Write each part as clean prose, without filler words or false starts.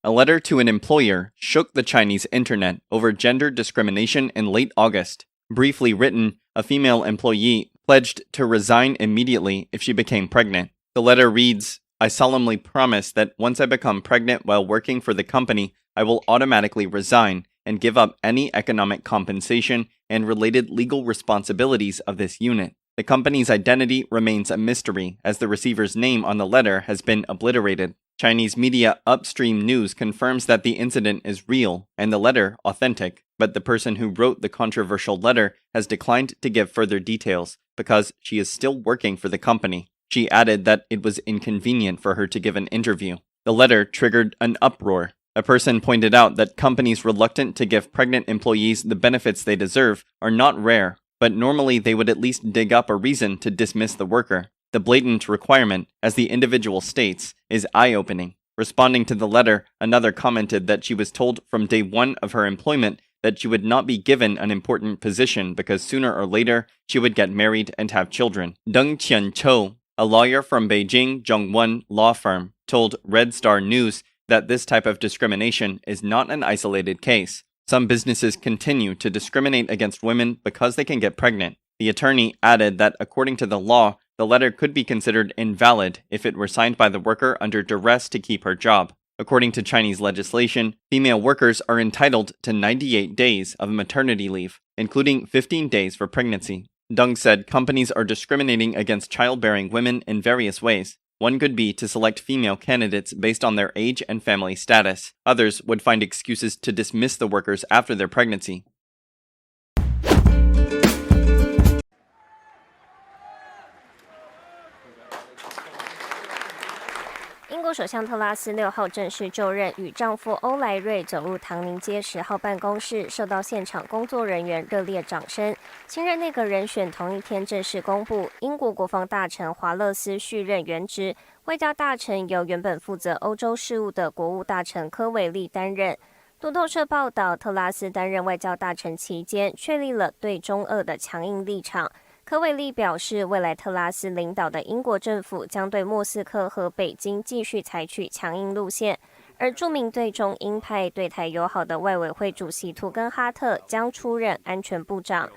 A letter to an employer shook the Chinese internet over gender discrimination in late August. Briefly written, a female employee pledged to resign immediately if she became pregnant. The letter reads, "I solemnly promise that once I become pregnant while working for the company, I will automatically resign and give up any economic compensation and related legal responsibilities of this unit." The company's identity remains a mystery, as the receiver's name on the letter has been obliterated. Chinese media Upstream News confirms that the incident is real and the letter authentic, but the person who wrote the controversial letter has declined to give further details because she is still working for the company. She added that it was inconvenient for her to give an interview. The letter triggered an uproar. A person pointed out that companies reluctant to give pregnant employees the benefits they deserve are not rare, but normally they would at least dig up a reason to dismiss the worker. The blatant requirement, as the individual states, is eye-opening. Responding to the letter, another commented that she was told from day one of her employment that she would not be given an important position because sooner or later she would get married and have children. Deng Qianchou, a lawyer from Beijing Zhongwen law firm, told Red Star News that this type of discrimination is not an isolated case. Some businesses continue to discriminate against women because they can get pregnant. The attorney added that according to the law, the letter could be considered invalid if it were signed by the worker under duress to keep her job. According to Chinese legislation, female workers are entitled to 98 days of maternity leave, including 15 days for pregnancy. Deng said companies are discriminating against childbearing women in various ways. One could be to select female candidates based on their age and family status. Others would find excuses to dismiss the workers after their pregnancy. 英国首相特拉斯6号正式就任，与丈夫欧莱瑞走入唐宁街10号办公室，受到现场工作人员热烈掌声。新任内阁人选同一天正式公布，英国国防大臣华勒斯续任原职，外交大臣由原本负责欧洲事务的国务大臣科维利担任。路透社报道，特拉斯担任外交大臣期间，确立了对中俄的强硬立场。科维利表示，未来特拉斯领导的英国政府将对莫斯科和北京继续采取强硬路线，而著名对中鹰派、对台友好的外委会主席图根哈特将出任安全部长。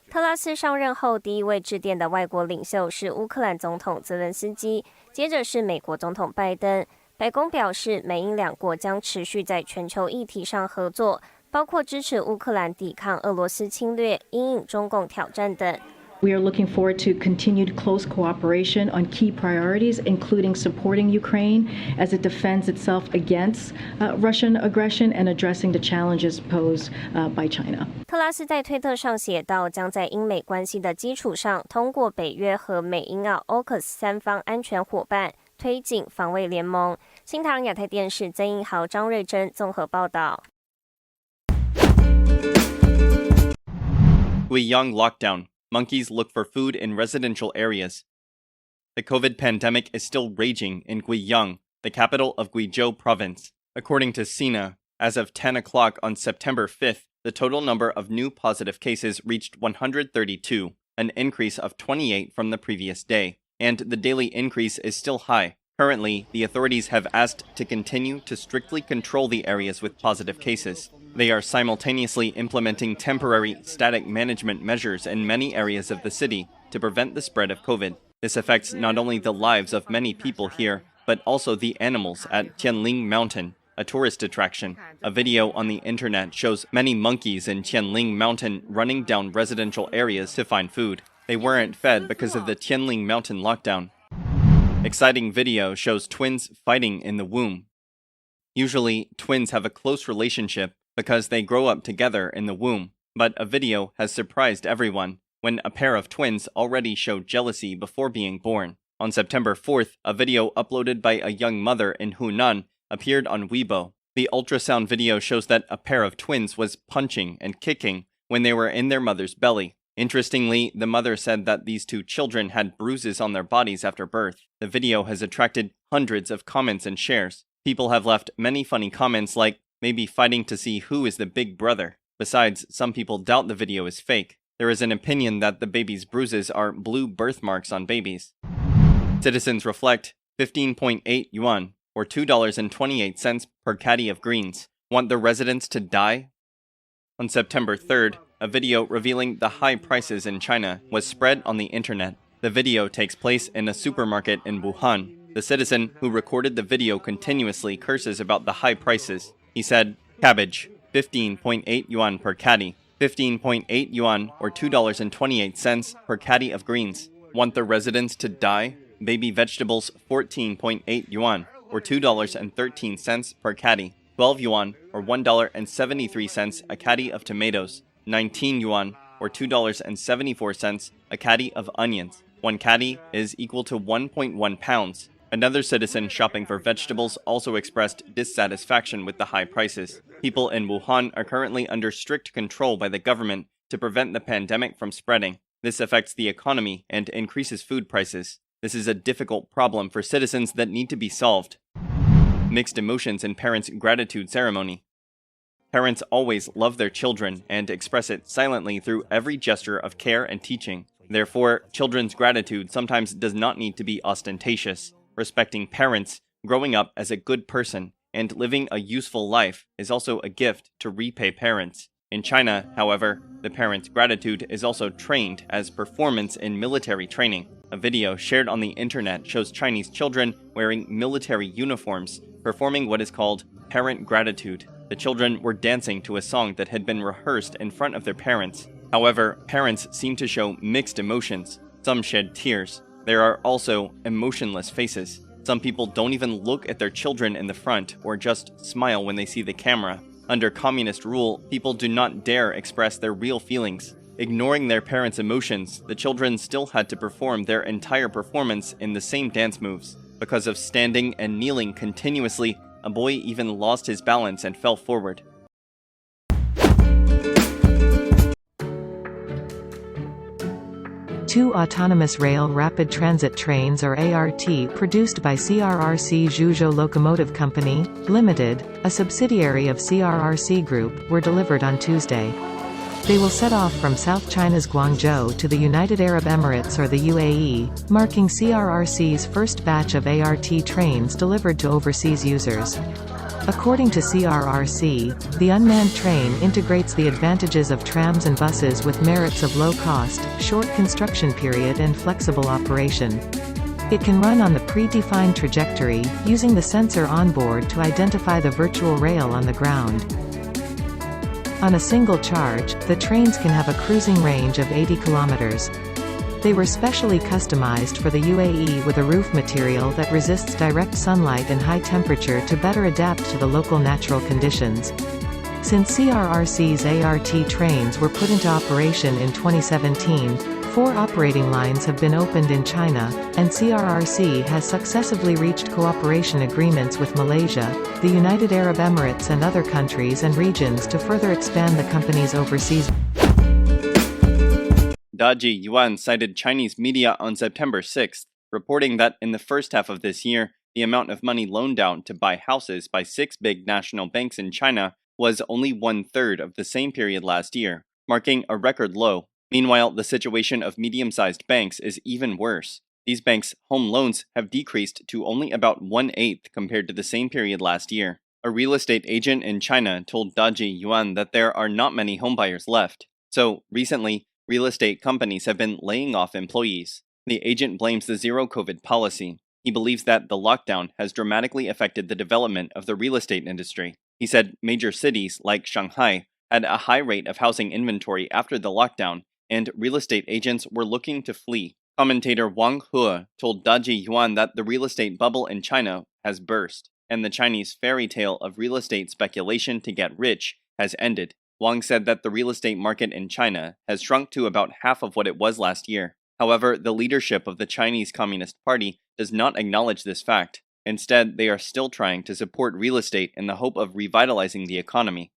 特拉斯上任后第一位致电的外国领袖是乌克兰总统泽连斯基，接着是美国总统拜登。白宫表示，美英两国将持续在全球议题上合作，包括支持乌克兰抵抗俄罗斯侵略、因应中共挑战等。We are looking forward to continued close cooperation on key priorities, including supporting Ukraine as it defends itself against Russian aggression and addressing the challenges posed by China. 特拉斯在推特上写道，将在英美关系的基础上，通过北约和美英澳 AUKUS 三方安全伙伴，推进防卫联盟。新唐亚太电视曾英豪、张瑞珍综合报道。Guiyang lockdown. Monkeys look for food in residential areas. The COVID pandemic is still raging in Guiyang, the capital of Guizhou province. According to Sina, as of 10 o'clock on September 5th, the total number of new positive cases reached 132, an increase of 28 from the previous day, and the daily increase is still high. Currently, the authorities have asked to continue to strictly control the areas with positive cases. They are simultaneously implementing temporary static management measures in many areas of the city to prevent the spread of COVID. This affects not only the lives of many people here, but also the animals at Tianling Mountain, a tourist attraction. A video on the internet shows many monkeys in Tianling Mountain running down residential areas to find food. They weren't fed because of the Tianling Mountain lockdown. Exciting video shows twins fighting in the womb. Usually, twins have a close relationship because they grow up together in the womb, but a video has surprised everyone when a pair of twins already showed jealousy before being born. On September 4th, a video uploaded by a young mother in Hunan appeared on Weibo. The ultrasound video shows that a pair of twins was punching and kicking when they were in their mother's belly. Interestingly, the mother said that these two children had bruises on their bodies after birth. The video has attracted hundreds of comments and shares. People have left many funny comments like, maybe fighting to see who is the big brother. Besides, some people doubt the video is fake. There is an opinion that the baby's bruises are blue birthmarks on babies. Citizens reflect 15.8 yuan. or $2.28 per caddy of greens. Want the residents to die? On September 3rd, a video revealing the high prices in China was spread on the internet. The video takes place in a supermarket in Wuhan. The citizen who recorded the video continuously curses about the high prices. He said, "Cabbage, 15.8 yuan per caddy. 15.8 yuan or $2.28 per caddy of greens. Want the residents to die? Baby vegetables, 14.8 yuan or $2.13 per caddy. 12 yuan or $1.73 a caddy of tomatoes. 19 yuan or $2.74 a caddy of onions. One caddy is equal to 1.1 pounds. Another citizen shopping for vegetables also expressed dissatisfaction with the high prices. People in Wuhan are currently under strict control by the government to prevent the pandemic from spreading. This affects the economy and increases food prices. This is a difficult problem for citizens that need to be solved. Mixed emotions in parents' gratitude ceremony. Parents always love their children and express it silently through every gesture of care and teaching. Therefore, children's gratitude sometimes does not need to be ostentatious. Respecting parents, growing up as a good person, and living a useful life is also a gift to repay parents. In China, however, the parents' gratitude is also trained as performance in military training. A video shared on the internet shows Chinese children wearing military uniforms, performing what is called parent gratitude. The children were dancing to a song that had been rehearsed in front of their parents. However, parents seem to show mixed emotions. Some shed tears. There are also emotionless faces. Some people don't even look at their children in the front or just smile when they see the camera. Under communist rule, people do not dare express their real feelings. Ignoring their parents' emotions, the children still had to perform their entire performance in the same dance moves. Because of standing and kneeling continuously, a boy even lost his balance and fell forward. Two autonomous rail rapid transit trains or ART produced by CRRC Zhuzhou Locomotive Company, Limited, a subsidiary of CRRC Group, were delivered on Tuesday. They will set off from South China's Guangzhou to the United Arab Emirates or the UAE, marking CRRC's first batch of ART trains delivered to overseas users. According to CRRC, the unmanned train integrates the advantages of trams and buses with merits of low cost, short construction period and flexible operation. It can run on the predefined trajectory, using the sensor on board to identify the virtual rail on the ground. On a single charge, the trains can have a cruising range of 80 kilometers. They were specially customized for the UAE with a roof material that resists direct sunlight and high temperature to better adapt to the local natural conditions. Since CRRC's ART trains were put into operation in 2017, 4 operating lines have been opened in China, and CRRC has successively reached cooperation agreements with Malaysia, the United Arab Emirates and other countries and regions to further expand the company's overseas. Guiyang cited Chinese media on September 6th, reporting that in the first half of this year, the amount of money loaned out to buy houses by 6 big national banks in China was only 1/3 of the same period last year, marking a record low. Meanwhile, the situation of medium-sized banks is even worse. These banks' home loans have decreased to only about 1/8 compared to the same period last year. A real estate agent in China told Guiyang that there are not many homebuyers left. So, recently, real estate companies have been laying off employees. The agent blames the zero-COVID policy. He believes that the lockdown has dramatically affected the development of the real estate industry. He said major cities like Shanghai had a high rate of housing inventory after the lockdown, and real estate agents were looking to flee. Commentator Wang He told Guiyang that the real estate bubble in China has burst, and the Chinese fairy tale of real estate speculation to get rich has ended. Wang said that the real estate market in China has shrunk to about half of what it was last year. However, the leadership of the Chinese Communist Party does not acknowledge this fact. Instead, they are still trying to support real estate in the hope of revitalizing the economy.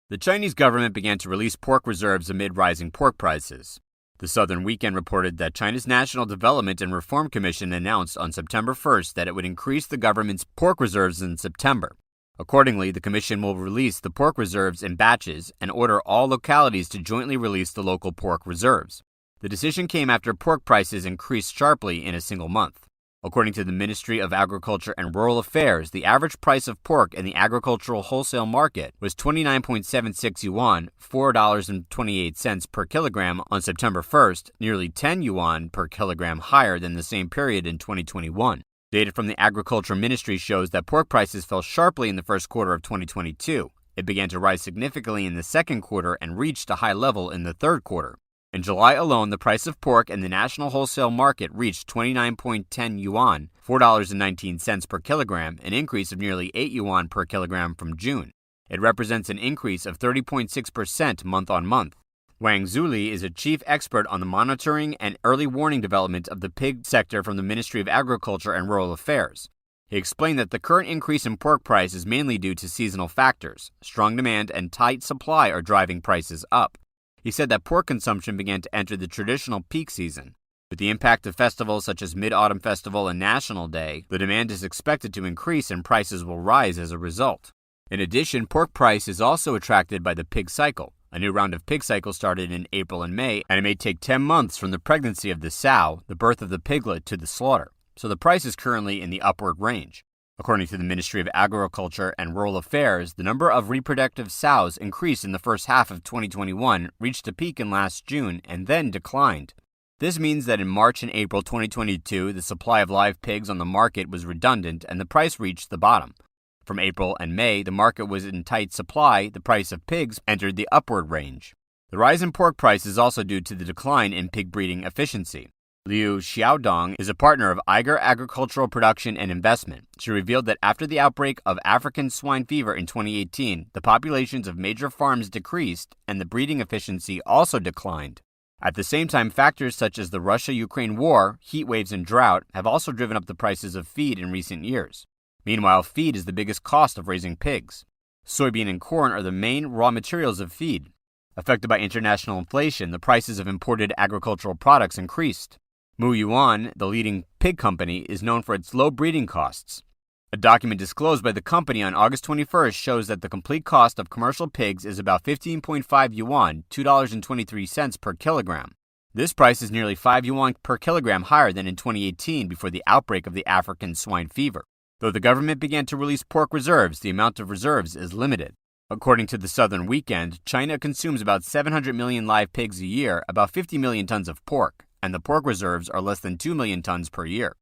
The Chinese government began to release pork reserves amid rising pork prices. The Southern Weekend reported that China's National Development and Reform Commission announced on September 1st that it would increase the government's pork reserves in September. Accordingly, the commission will release the pork reserves in batches and order all localities to jointly release the local pork reserves. The decision came after pork prices increased sharply in a single month. According to the Ministry of Agriculture and Rural Affairs, the average price of pork in the agricultural wholesale market was 29.76 yuan, $4.28 per kilogram on September 1st, nearly 10 yuan per kilogram higher than the same period in 2021. Data from the Agriculture Ministry shows that pork prices fell sharply in the first quarter of 2022. It began to rise significantly in the second quarter and reached a high level in the third quarter. In July alone, the price of pork in the national wholesale market reached 29.10 yuan, $4.19 per kilogram, an increase of nearly 8 yuan per kilogram from June. It represents an increase of 30.6% month-on-month. Wang Zuli is a chief expert on the monitoring and early warning development of the pig sector from the Ministry of Agriculture and Rural Affairs. He explained that the current increase in pork price is mainly due to seasonal factors. Strong demand and tight supply are driving prices up. He said that pork consumption began to enter the traditional peak season. With the impact of festivals such as Mid-Autumn Festival and National Day, the demand is expected to increase and prices will rise as a result. In addition, pork price is also attracted by the pig cycle. A new round of pig cycle started in April and May, and it may take 10 months from the pregnancy of the sow, the birth of the piglet, to the slaughter. So the price is currently in the upward range. According to the Ministry of Agriculture and Rural Affairs, the number of reproductive sows increased in the first half of 2021, reached a peak in last June, and then declined. This means that in March and April 2022, the supply of live pigs on the market was redundant and the price reached the bottom. From April and May, the market was in tight supply, the price of pigs entered the upward range. The rise in pork price is also due to the decline in pig breeding efficiency. Liu Xiaodong is a partner of Exper Agricultural Production and Investment. She revealed that after the outbreak of African swine fever in 2018, the populations of major farms decreased and the breeding efficiency also declined. At the same time, factors such as the Russia-Ukraine war, heat waves, and drought have also driven up the prices of feed in recent years. Meanwhile, feed is the biggest cost of raising pigs. Soybean and corn are the main raw materials of feed. Affected by international inflation, the prices of imported agricultural products increased. Mu Yuan, the leading pig company, is known for its low breeding costs. A document disclosed by the company on August 21st shows that the complete cost of commercial pigs is about 15.5 yuan, $2.23 per kilogram. This price is nearly 5 yuan per kilogram higher than in 2018 before the outbreak of the African swine fever. Though the government began to release pork reserves, the amount of reserves is limited. According to the Southern Weekend, China consumes about 700 million live pigs a year, about 50 million tons of pork, and the pork reserves are less than 2 million tons per year.